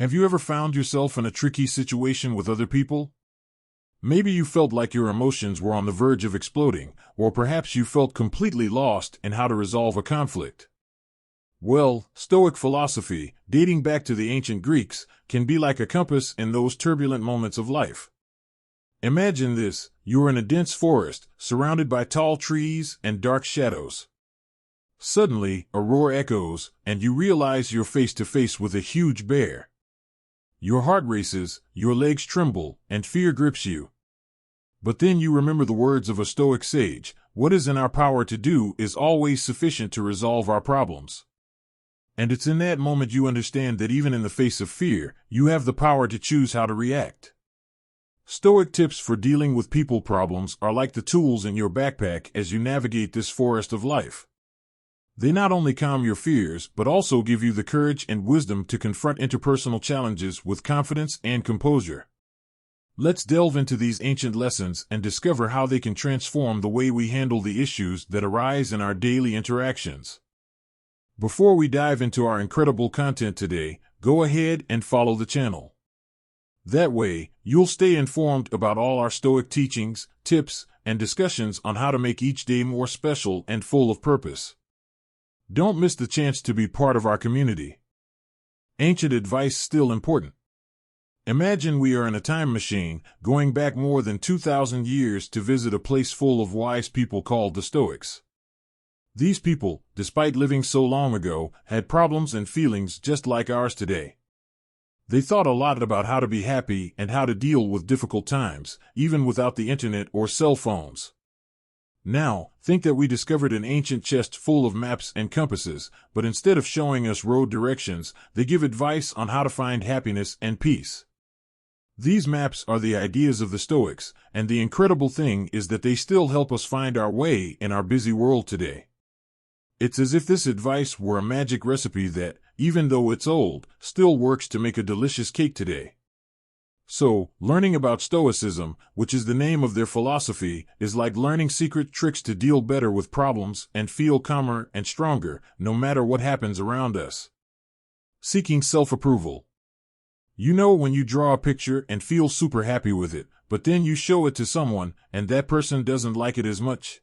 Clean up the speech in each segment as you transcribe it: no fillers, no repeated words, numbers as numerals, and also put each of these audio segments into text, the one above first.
Have you ever found yourself in a tricky situation with other people? Maybe you felt like your emotions were on the verge of exploding, or perhaps you felt completely lost in how to resolve a conflict. Well, Stoic philosophy, dating back to the ancient Greeks, can be like a compass in those turbulent moments of life. Imagine this: you are in a dense forest, surrounded by tall trees and dark shadows. Suddenly, a roar echoes, and you realize you're face to face with a huge bear. Your heart races, your legs tremble, and fear grips you. But then you remember the words of a Stoic sage: what is in our power to do is always sufficient to resolve our problems. And it's in that moment you understand that even in the face of fear, you have the power to choose how to react. Stoic tips for dealing with people problems are like the tools in your backpack as you navigate this forest of life. They not only calm your fears, but also give you the courage and wisdom to confront interpersonal challenges with confidence and composure. Let's delve into these ancient lessons and discover how they can transform the way we handle the issues that arise in our daily interactions. Before we dive into our incredible content today, go ahead and follow the channel. That way, you'll stay informed about all our Stoic teachings, tips, and discussions on how to make each day more special and full of purpose. Don't miss the chance to be part of our community. Ancient advice still important. Imagine we are in a time machine, going back more than 2,000 years to visit a place full of wise people called the Stoics. These people, despite living so long ago, had problems and feelings just like ours today. They thought a lot about how to be happy and how to deal with difficult times, even without the internet or cell phones. Now, think that we discovered an ancient chest full of maps and compasses, but instead of showing us road directions, they give advice on how to find happiness and peace. These maps are the ideas of the Stoics, and the incredible thing is that they still help us find our way in our busy world today. It's as if this advice were a magic recipe that, even though it's old, still works to make a delicious cake today. So, learning about Stoicism, which is the name of their philosophy, is like learning secret tricks to deal better with problems and feel calmer and stronger, no matter what happens around us. Seeking self-approval. You know when you draw a picture and feel super happy with it, but then you show it to someone, and that person doesn't like it as much?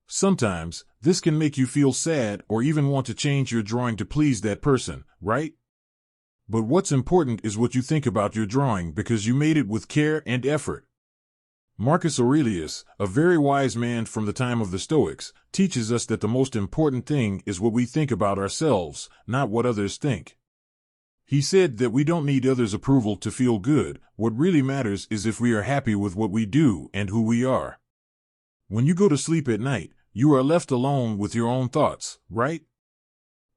Sometimes, this can make you feel sad or even want to change your drawing to please that person, right? But what's important is what you think about your drawing, because you made it with care and effort. Marcus Aurelius, a very wise man from the time of the Stoics, teaches us that the most important thing is what we think about ourselves, not what others think. He said that we don't need others' approval to feel good. What really matters is if we are happy with what we do and who we are. When you go to sleep at night, you are left alone with your own thoughts, right?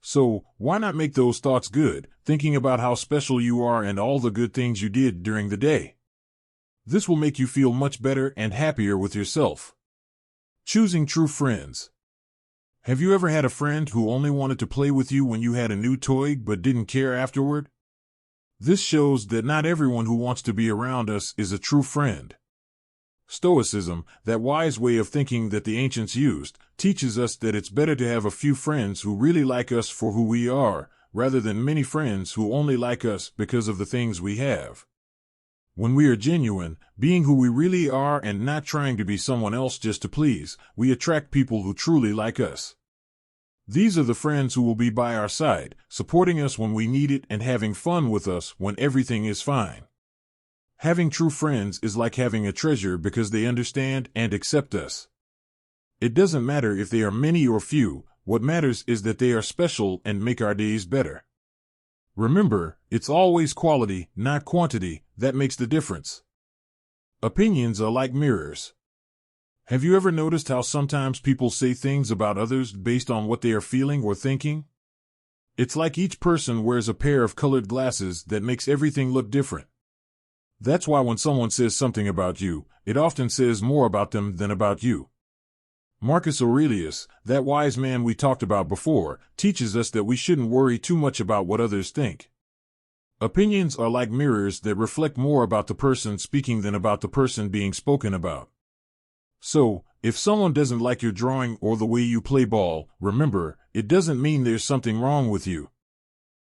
So, why not make those thoughts good, thinking about how special you are and all the good things you did during the day? This will make you feel much better and happier with yourself. Choosing true friends. Have you ever had a friend who only wanted to play with you when you had a new toy but didn't care afterward? This shows that not everyone who wants to be around us is a true friend. Stoicism, that wise way of thinking that the ancients used, teaches us that it's better to have a few friends who really like us for who we are, rather than many friends who only like us because of the things we have. When we are genuine, being who we really are and not trying to be someone else just to please, we attract people who truly like us. These are the friends who will be by our side, supporting us when we need it and having fun with us when everything is fine. Having true friends is like having a treasure because they understand and accept us. It doesn't matter if they are many or few, what matters is that they are special and make our days better. Remember, it's always quality, not quantity, that makes the difference. Opinions are like mirrors. Have you ever noticed how sometimes people say things about others based on what they are feeling or thinking? It's like each person wears a pair of colored glasses that makes everything look different. That's why when someone says something about you, it often says more about them than about you. Marcus Aurelius, that wise man we talked about before, teaches us that we shouldn't worry too much about what others think. Opinions are like mirrors that reflect more about the person speaking than about the person being spoken about. So, if someone doesn't like your drawing or the way you play ball, remember, it doesn't mean there's something wrong with you.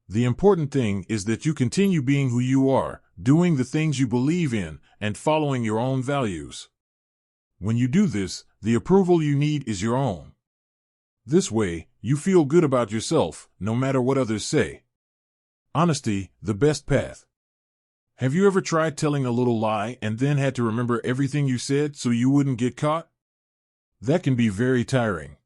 The important thing is that you continue being who you are, doing the things you believe in, and following your own values. When you do this, the approval you need is your own. This way, you feel good about yourself, no matter what others say. Honesty, the best path. Have you ever tried telling a little lie and then had to remember everything you said so you wouldn't get caught? That can be very tiring.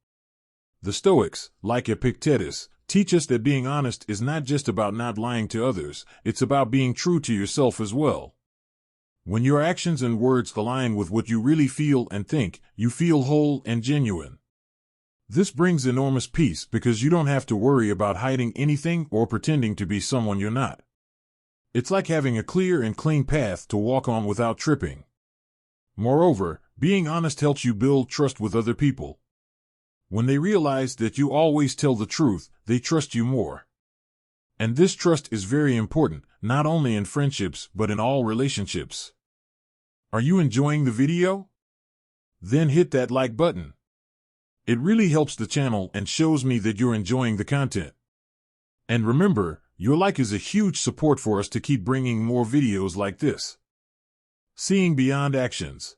The Stoics, like Epictetus, teach us that being honest is not just about not lying to others, it's about being true to yourself as well. When your actions and words align with what you really feel and think, you feel whole and genuine. This brings enormous peace because you don't have to worry about hiding anything or pretending to be someone you're not. It's like having a clear and clean path to walk on without tripping. Moreover, being honest helps you build trust with other people. When they realize that you always tell the truth, they trust you more. And this trust is very important, not only in friendships but in all relationships. Are you enjoying the video? Then hit that like button. It really helps the channel and shows me that you're enjoying the content. And remember, your like is a huge support for us to keep bringing more videos like this. Seeing beyond actions.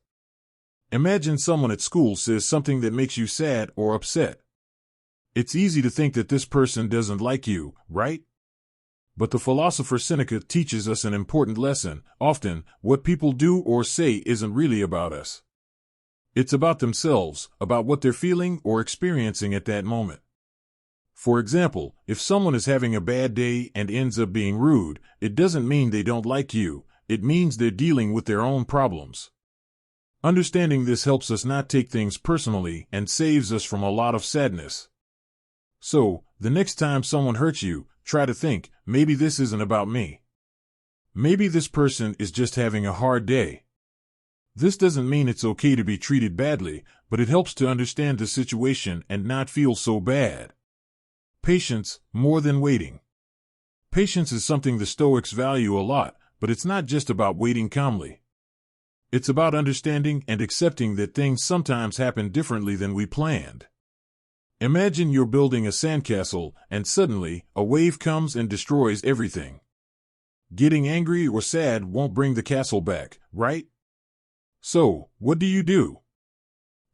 Imagine someone at school says something that makes you sad or upset. It's easy to think that this person doesn't like you, right? But the philosopher Seneca teaches us an important lesson. Often, what people do or say isn't really about us. It's about themselves, about what they're feeling or experiencing at that moment. For example, if someone is having a bad day and ends up being rude, it doesn't mean they don't like you, it means they're dealing with their own problems. Understanding this helps us not take things personally and saves us from a lot of sadness. So, the next time someone hurts you, try to think, maybe this isn't about me. Maybe this person is just having a hard day. This doesn't mean it's okay to be treated badly, but it helps to understand the situation and not feel so bad. Patience, more than waiting. Patience is something the Stoics value a lot, but it's not just about waiting calmly. It's about understanding and accepting that things sometimes happen differently than we planned. Imagine you're building a sandcastle, and suddenly, a wave comes and destroys everything. Getting angry or sad won't bring the castle back, right? So, what do?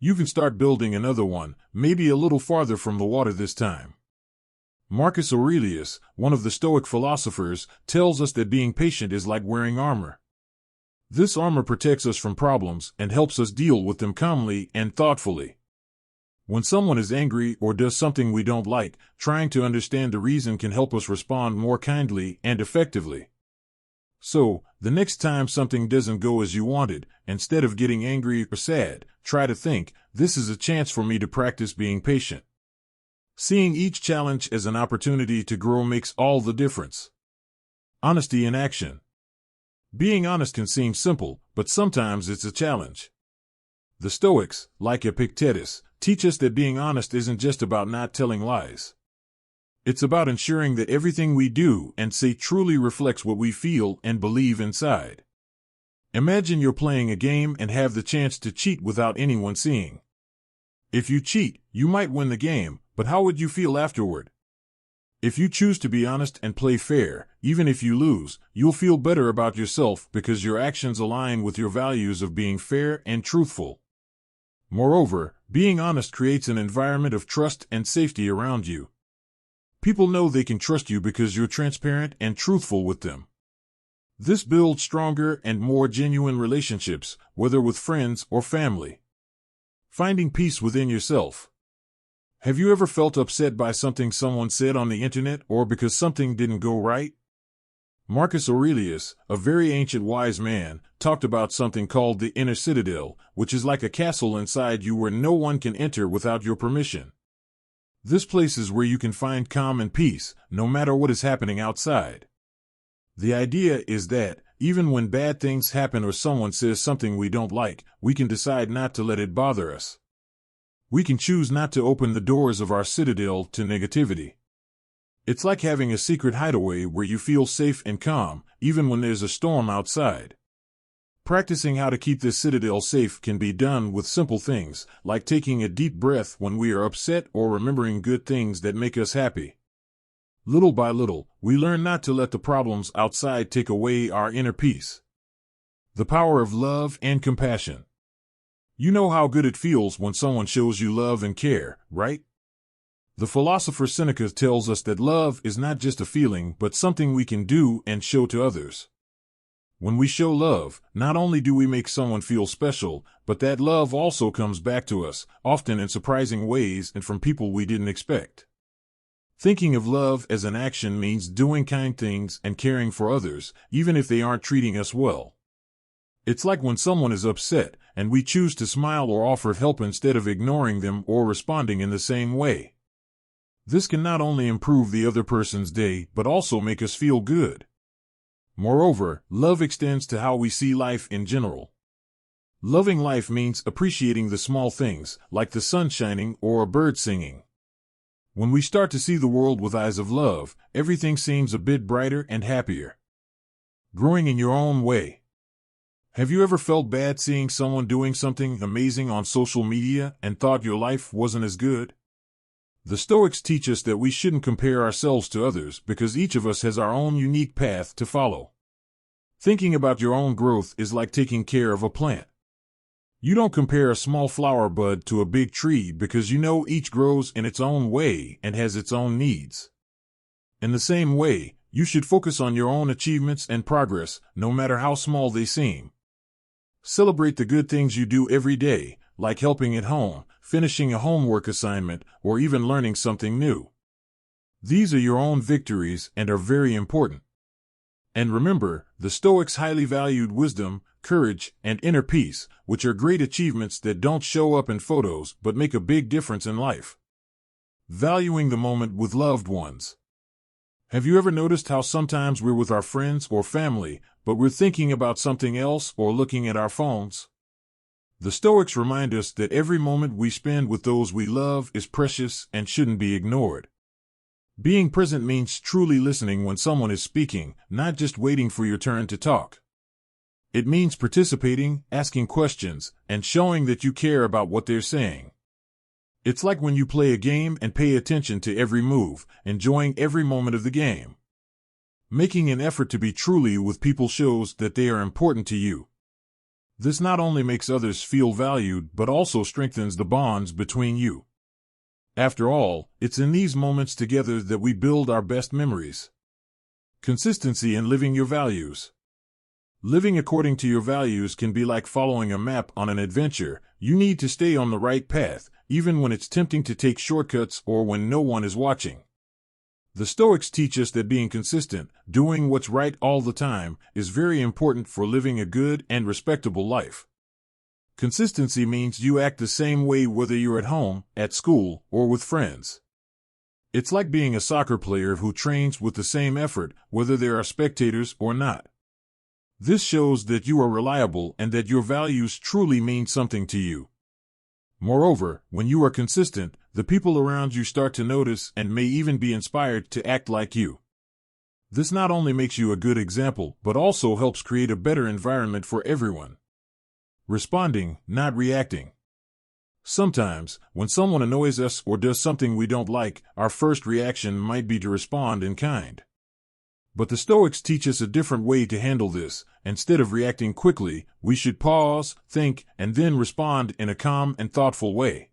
You can start building another one, maybe a little farther from the water this time. Marcus Aurelius, one of the Stoic philosophers, tells us that being patient is like wearing armor. This armor protects us from problems and helps us deal with them calmly and thoughtfully. When someone is angry or does something we don't like, trying to understand the reason can help us respond more kindly and effectively. So, the next time something doesn't go as you wanted, instead of getting angry or sad, try to think, this is a chance for me to practice being patient. Seeing each challenge as an opportunity to grow makes all the difference. Honesty in action. Being honest can seem simple, but sometimes it's a challenge. The Stoics, like Epictetus, teach us that being honest isn't just about not telling lies. It's about ensuring that everything we do and say truly reflects what we feel and believe inside. Imagine you're playing a game and have the chance to cheat without anyone seeing. If you cheat, you might win the game, but how would you feel afterward? If you choose to be honest and play fair, even if you lose, you'll feel better about yourself because your actions align with your values of being fair and truthful. Moreover, being honest creates an environment of trust and safety around you. People know they can trust you because you're transparent and truthful with them. This builds stronger and more genuine relationships, whether with friends or family. Finding peace within yourself. Have you ever felt upset by something someone said on the internet or because something didn't go right? Marcus Aurelius, a very ancient wise man, talked about something called the inner citadel, which is like a castle inside you where no one can enter without your permission. This place is where you can find calm and peace, no matter what is happening outside. The idea is that, even when bad things happen or someone says something we don't like, we can decide not to let it bother us. We can choose not to open the doors of our citadel to negativity. It's like having a secret hideaway where you feel safe and calm, even when there's a storm outside. Practicing how to keep this citadel safe can be done with simple things, like taking a deep breath when we are upset or remembering good things that make us happy. Little by little, we learn not to let the problems outside take away our inner peace. The power of love and compassion. You know how good it feels when someone shows you love and care, right? The philosopher Seneca tells us that love is not just a feeling but something we can do and show to others. When we show love, not only do we make someone feel special, but that love also comes back to us, often in surprising ways and from people we didn't expect. Thinking of love as an action means doing kind things and caring for others, even if they aren't treating us well. It's like when someone is upset, and we choose to smile or offer help instead of ignoring them or responding in the same way. This can not only improve the other person's day, but also make us feel good. Moreover, love extends to how we see life in general. Loving life means appreciating the small things, like the sun shining or a bird singing. When we start to see the world with eyes of love, everything seems a bit brighter and happier. Growing in your own way. Have you ever felt bad seeing someone doing something amazing on social media and thought your life wasn't as good? The Stoics teach us that we shouldn't compare ourselves to others because each of us has our own unique path to follow. Thinking about your own growth is like taking care of a plant. You don't compare a small flower bud to a big tree because you know each grows in its own way and has its own needs. In the same way, you should focus on your own achievements and progress, no matter how small they seem. Celebrate the good things you do every day, like helping at home, finishing a homework assignment, or even learning something new. These are your own victories and are very important. And remember, the Stoics highly valued wisdom, courage, and inner peace, which are great achievements that don't show up in photos but make a big difference in life. Valuing the moment with loved ones. Have you ever noticed how sometimes we're with our friends or family, but we're thinking about something else or looking at our phones? The Stoics remind us that every moment we spend with those we love is precious and shouldn't be ignored. Being present means truly listening when someone is speaking, not just waiting for your turn to talk. It means participating, asking questions, and showing that you care about what they're saying. It's like when you play a game and pay attention to every move, enjoying every moment of the game. Making an effort to be truly with people shows that they are important to you. This not only makes others feel valued but also strengthens the bonds between you. After all, it's in these moments together that we build our best memories. Consistency in living your values. Living according to your values can be like following a map on an adventure. You need to stay on the right path, even when it's tempting to take shortcuts or when no one is watching. The Stoics teach us that being consistent, doing what's right all the time, is very important for living a good and respectable life. Consistency means you act the same way whether you're at home, at school, or with friends. It's like being a soccer player who trains with the same effort, whether there are spectators or not. This shows that you are reliable and that your values truly mean something to you. Moreover, when you are consistent, the people around you start to notice and may even be inspired to act like you. This not only makes you a good example, but also helps create a better environment for everyone. Responding, not reacting. Sometimes, when someone annoys us or does something we don't like, our first reaction might be to respond in kind. But the Stoics teach us a different way to handle this. Instead of reacting quickly, we should pause, think, and then respond in a calm and thoughtful way.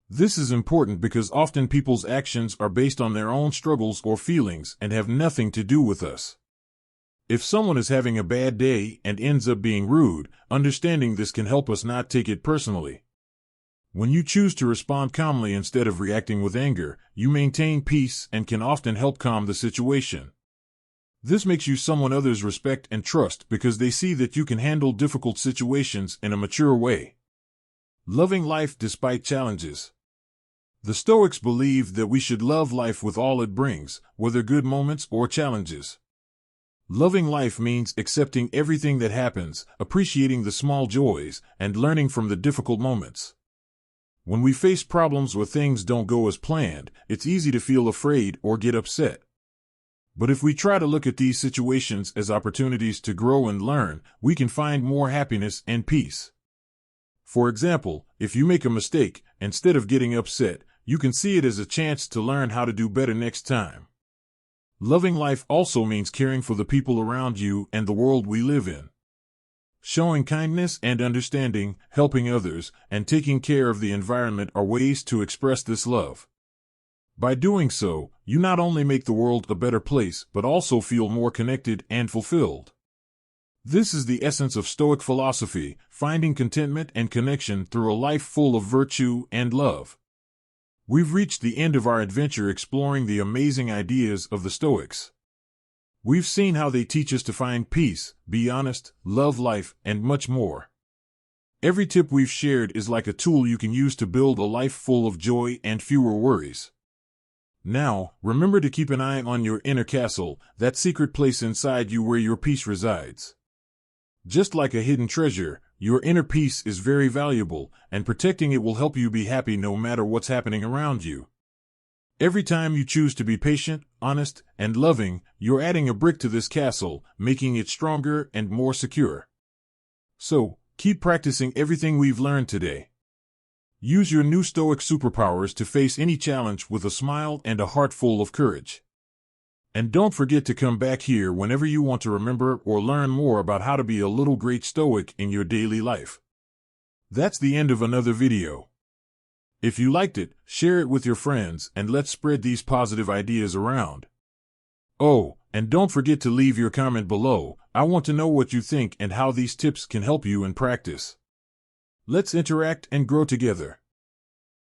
This is important because often people's actions are based on their own struggles or feelings and have nothing to do with us. If someone is having a bad day and ends up being rude, understanding this can help us not take it personally. When you choose to respond calmly instead of reacting with anger, you maintain peace and can often help calm the situation. This makes you someone others respect and trust because they see that you can handle difficult situations in a mature way. Loving life despite challenges. The Stoics believe that we should love life with all it brings, whether good moments or challenges. Loving life means accepting everything that happens, appreciating the small joys, and learning from the difficult moments. When we face problems or things don't go as planned, it's easy to feel afraid or get upset. But if we try to look at these situations as opportunities to grow and learn, we can find more happiness and peace. For example, if you make a mistake, instead of getting upset, you can see it as a chance to learn how to do better next time. Loving life also means caring for the people around you and the world we live in. Showing kindness and understanding, helping others, and taking care of the environment are ways to express this love. By doing so, you not only make the world a better place but also feel more connected and fulfilled. This is the essence of Stoic philosophy, finding contentment and connection through a life full of virtue and love. We've reached the end of our adventure exploring the amazing ideas of the Stoics. We've seen how they teach us to find peace, be honest, love life, and much more. Every tip we've shared is like a tool you can use to build a life full of joy and fewer worries. Now, remember to keep an eye on your inner castle, that secret place inside you where your peace resides. Just like a hidden treasure, your inner peace is very valuable, and protecting it will help you be happy no matter what's happening around you. Every time you choose to be patient, honest, and loving, you're adding a brick to this castle, making it stronger and more secure. So, keep practicing everything we've learned today. Use your new Stoic superpowers to face any challenge with a smile and a heart full of courage. And don't forget to come back here whenever you want to remember or learn more about how to be a little great Stoic in your daily life. That's the end of another video. If you liked it, share it with your friends and let's spread these positive ideas around. Oh, and don't forget to leave your comment below. I want to know what you think and how these tips can help you in practice. Let's interact and grow together.